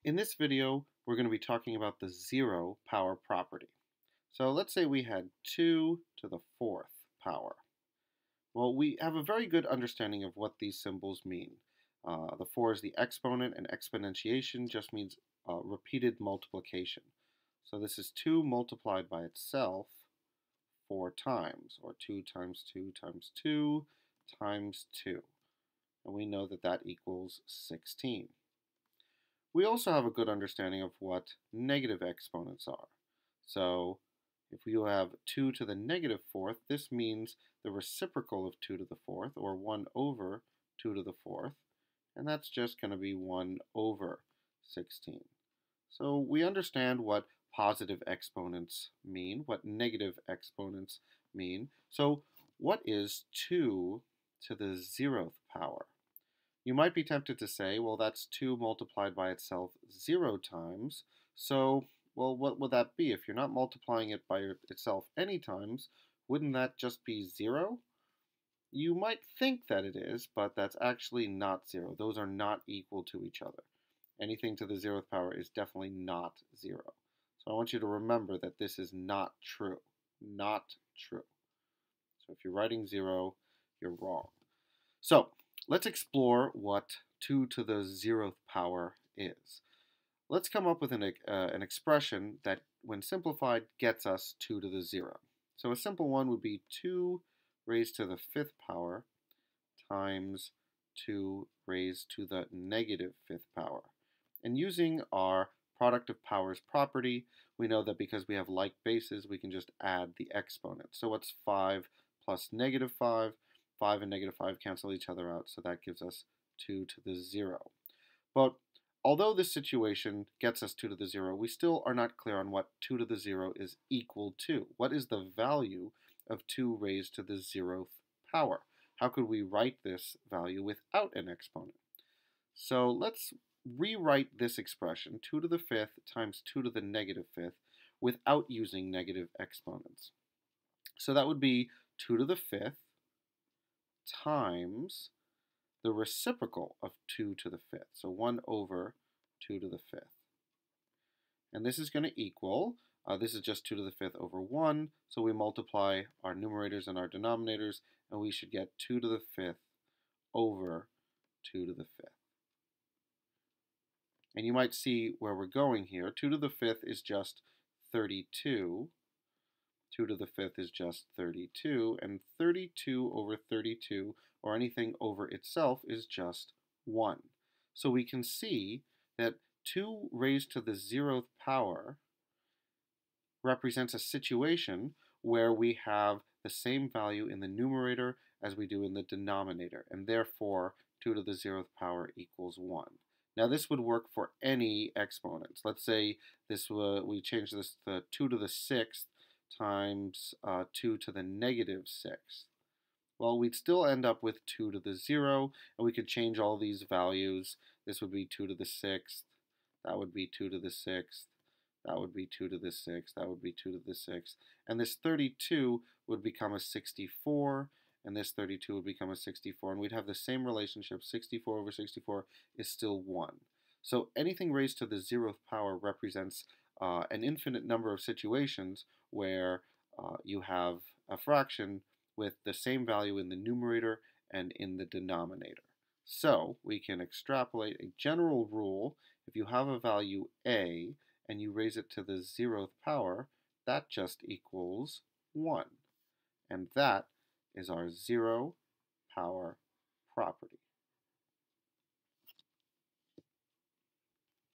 In this video, we're going to be talking about the zero power property. So let's say we had 2 to the 4th power. Well, we have a very good understanding of what these symbols mean. The 4 is the exponent, and exponentiation just means repeated multiplication. So this is 2 multiplied by itself 4 times, or 2 times 2 times 2 times 2. And we know that that equals 16. We also have a good understanding of what negative exponents are. So if you have 2 to the negative 4th, this means the reciprocal of 2 to the 4th, or 1 over 2 to the 4th, and that's just going to be 1 over 16. So we understand what positive exponents mean, what negative exponents mean. So what is 2 to the 0th power? You might be tempted to say, well, that's 2 multiplied by itself 0 times. So, well, what would that be? If you're not multiplying it by itself any times, wouldn't that just be 0? You might think that it is, but that's actually not 0. Those are not equal to each other. Anything to the 0th power is definitely not 0. So I want you to remember that this is not true. Not true. So if you're writing 0, you're wrong. So let's explore what 2 to the 0th power is. Let's come up with an expression that, when simplified, gets us 2 to the 0. So a simple one would be 2 raised to the 5th power times 2 raised to the negative 5th power. And using our product of powers property, we know that because we have like bases, we can just add the exponent. So what's 5 plus negative 5? 5 and negative 5 cancel each other out, so that gives us 2 to the 0. But although this situation gets us 2 to the 0, we still are not clear on what 2 to the 0 is equal to. What is the value of 2 raised to the 0th power? How could we write this value without an exponent? So let's rewrite this expression, 2 to the 5th times 2 to the negative 5th, without using negative exponents. So that would be 2 to the 5th times the reciprocal of 2 to the 5th, so 1 over 2 to the 5th. And this is going to equal, this is just 2 to the 5th over 1, so we multiply our numerators and our denominators, and we should get 2 to the 5th over 2 to the 5th. And you might see where we're going here. 2 to the 5th is just 32. 2 to the 5th is just 32, and 32 over 32, or anything over itself, is just 1. So we can see that 2 raised to the 0th power represents a situation where we have the same value in the numerator as we do in the denominator, and therefore 2 to the 0th power equals 1. Now this would work for any exponents. Let's say we change this to 2 to the 6th times 2 to the negative 6th. Well, we'd still end up with 2 to the 0, and we could change all these values. This would be 2 to the 6th, that would be 2 to the 6th, that would be 2 to the 6th, that would be 2 to the 6th, and this 32 would become a 64, and this 32 would become a 64, and we'd have the same relationship. 64 over 64 is still 1. So anything raised to the 0th power represents an infinite number of situations where you have a fraction with the same value in the numerator and in the denominator. So we can extrapolate a general rule. If you have a value a and you raise it to the 0th power, that just equals 1. And that is our zero power property.